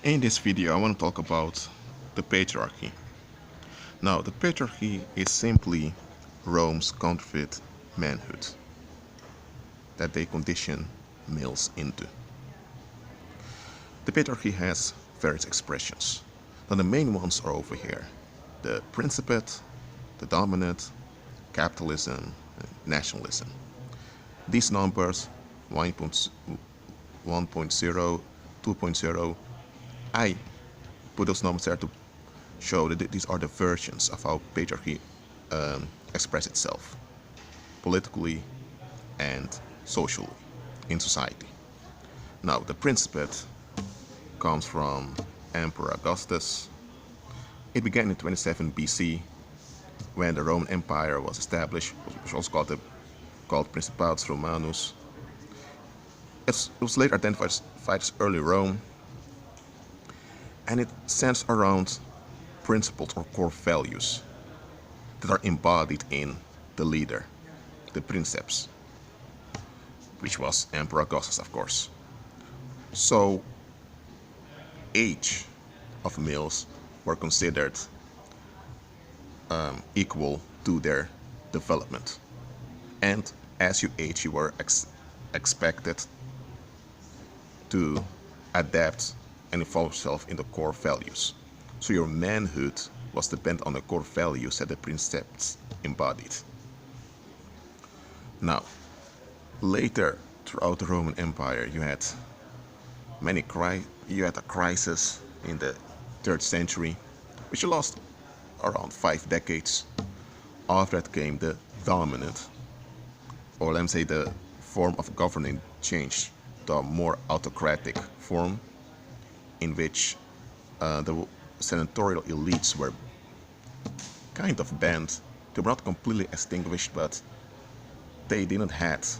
In this video, I want to talk about the patriarchy. Now, the patriarchy is simply Rome's counterfeit manhood that they condition males into. The patriarchy has various expressions. Now, the main ones are over here: the principate, the dominant, capitalism, and nationalism. These numbers 1.0, 2.0, I put those numbers there to show that these are the versions of how patriarchy expresses itself politically and socially in society. Now, the principate comes from Emperor Augustus. It began in 27 BC when the Roman Empire was established, which was called Principatus Romanus. It was later identified as early Rome, and it centers around principles or core values that are embodied in the leader, the princeps, which was Emperor Augustus, of course. So, age of males were considered equal to their development. And as you age, you were expected to adapt and involve yourself in the core values. So your manhood was dependent on the core values that the princeps embodied. Now, later throughout the Roman Empire, you had a crisis in the 3rd century, which lasted around 5 decades. After that came the dominant, or let me say the form of governing changed to a more autocratic form, in which the senatorial elites were kind of banned. They were not completely extinguished, but they didn't have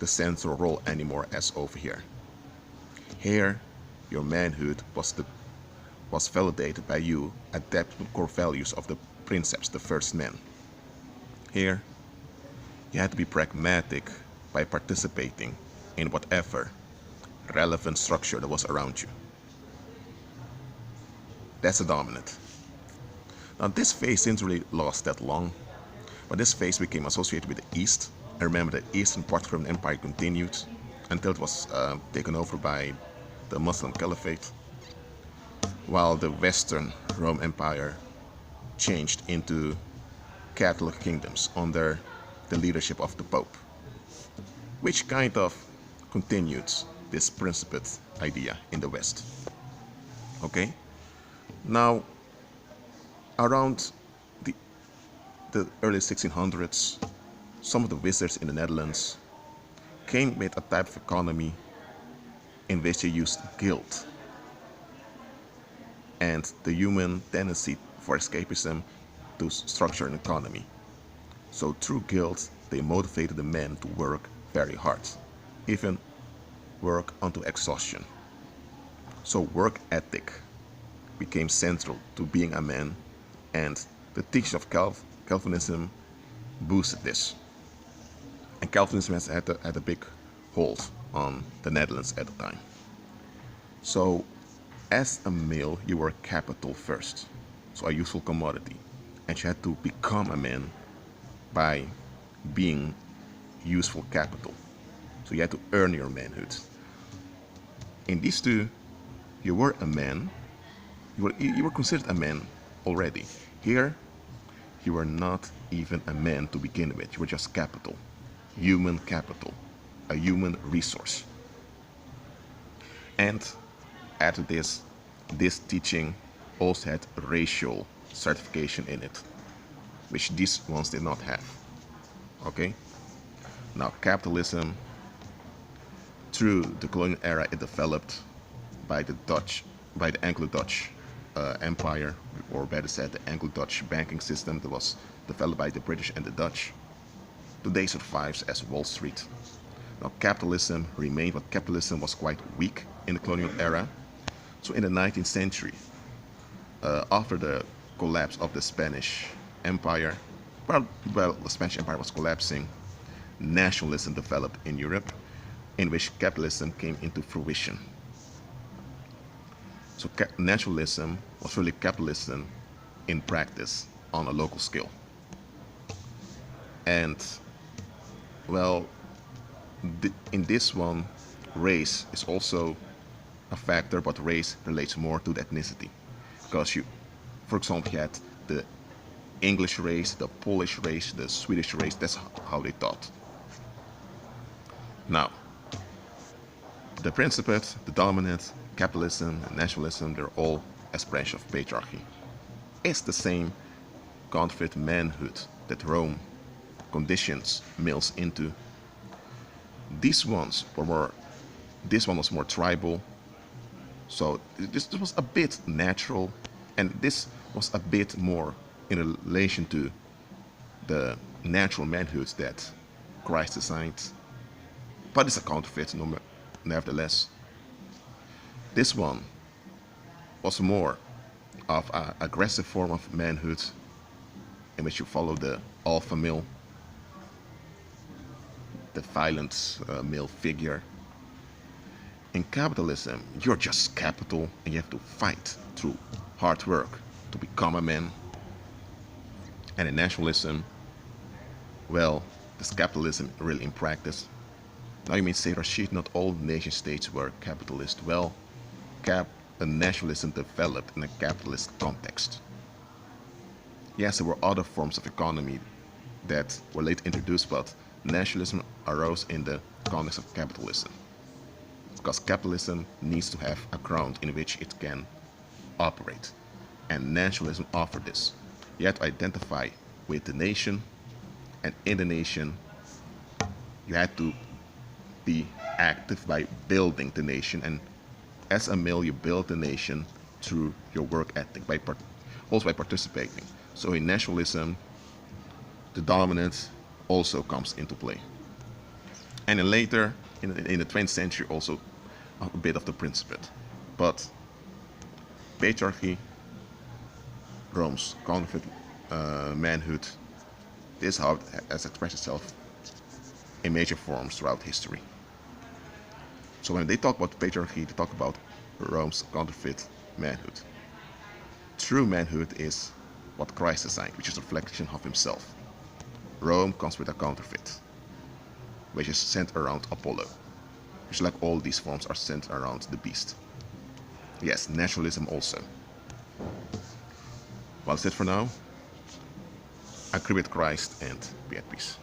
the central role anymore as over here. Here, your manhood was validated by you adapting core values of the princeps, the first man. Here, you had to be pragmatic by participating in whatever relevant structure that was around you. That's the dominant. Now, this phase didn't really last that long, but this phase became associated with the East. And remember, the Eastern part of the Roman Empire continued until it was taken over by the Muslim Caliphate, while the Western Roman Empire changed into Catholic kingdoms under the leadership of the Pope, which kind of continued this principate idea in the West. Okay? Now, around the early 1600s, some of the wizards in the Netherlands came with a type of economy in which they used guilt and the human tendency for escapism to structure an economy. So through guilt, they motivated the men to work very hard, even work unto exhaustion. So work ethic became central to being a man, and the teaching of Calvinism boosted this. And Calvinism has had a big hold on the Netherlands at the time. So as a male, you were capital first, so a useful commodity, and you had to become a man by being useful capital. So you had to earn your manhood. In these two, you were a man. You were considered a man already. Here, you were not even a man to begin with. You were just capital, a human resource. And after this teaching also had racial certification in it, which these ones did not have. Okay? Now, capitalism, through the colonial era, it developed by the Anglo-Dutch Empire, or better said, the Anglo-Dutch banking system that was developed by the British and the Dutch. Today survives as Wall Street. Now, capitalism remained, but capitalism was quite weak in the colonial era. So in the 19th century, after the collapse of the Spanish Empire, well, the Spanish Empire was collapsing, nationalism developed in Europe, in which capitalism came into fruition. So naturalism was really capitalism in practice on a local scale. And well, in this one, race is also a factor, but race relates more to the ethnicity. Because you, for example, you had the English race, the Polish race, the Swedish race, that's how they thought. Now, the Principate, the Dominant, capitalism, and nationalism, they're all expressions of patriarchy. It's the same counterfeit manhood that Rome conditions males into. These ones were more, this one was more tribal, so this was a bit natural, and this was a bit more in relation to the natural manhood that Christ designed. But it's a counterfeit, nevertheless. This one was more of an aggressive form of manhood in which you follow the alpha male, the violent male figure. In capitalism, you're just capital and you have to fight through hard work to become a man. And in nationalism, well, this capitalism really in practice. Now you may say, Rashid, not all nation states were capitalist. Well, nationalism developed in a capitalist context. Yes, there were other forms of economy that were later introduced, but nationalism arose in the context of capitalism. Because capitalism needs to have a ground in which it can operate. And nationalism offered this. You had to identify with the nation, and in the nation, you had to be active by building the nation. And as a male, you build the nation through your work ethic, also by participating. So in nationalism, the dominant also comes into play. And then later, in the 20th century, also a bit of the Principate. But patriarchy, Rome's counterfeit manhood, this is how it has expressed itself in major forms throughout history. So when they talk about patriarchy, they talk about Rome's counterfeit manhood. True manhood is what Christ designed, which is a reflection of himself. Rome comes with a counterfeit, which is centered around Apollo, which, like all these forms, are centered around the beast. Yes, naturalism also. Well, that's it for now. Agree with Christ and be at peace.